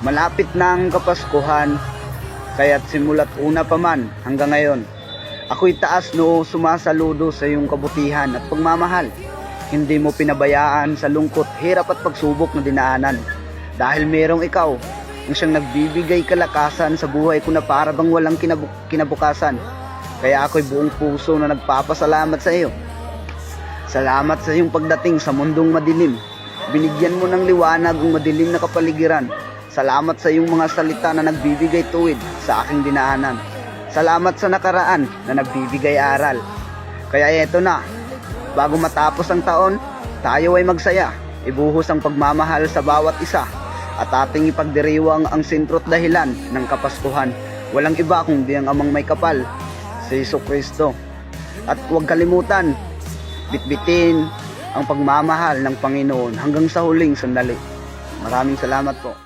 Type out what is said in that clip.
Malapit na ang Kapaskuhan, kaya't simula't una pa man hanggang ngayon, ako'y taas noo sumasaludo sa iyong kabutihan at pagmamahal. Hindi mo pinabayaan sa lungkot, hirap at pagsubok na dinaanan. Dahil merong ikaw ang siyang nagbibigay kalakasan sa buhay ko na para bang walang kinabukasan. Kaya ako'y buong puso na nagpapasalamat sa iyo. Salamat sa iyong pagdating sa mundong madilim. Binigyan mo ng liwanag ang madilim na kapaligiran. Salamat sa iyong mga salita na nagbibigay tuwid sa aking dinaanan. Salamat sa nakaraan na nagbibigay aral. Kaya eto na, bago matapos ang taon, tayo ay magsaya. Ibuhos ang pagmamahal sa bawat isa at ating ipagdiriwang ang sentro't dahilan ng Kapaskuhan. Walang iba kundi ang Amang may kapal, si Jesucristo. At huwag kalimutan, bitbitin ang pagmamahal ng Panginoon hanggang sa huling sandali. Maraming salamat po.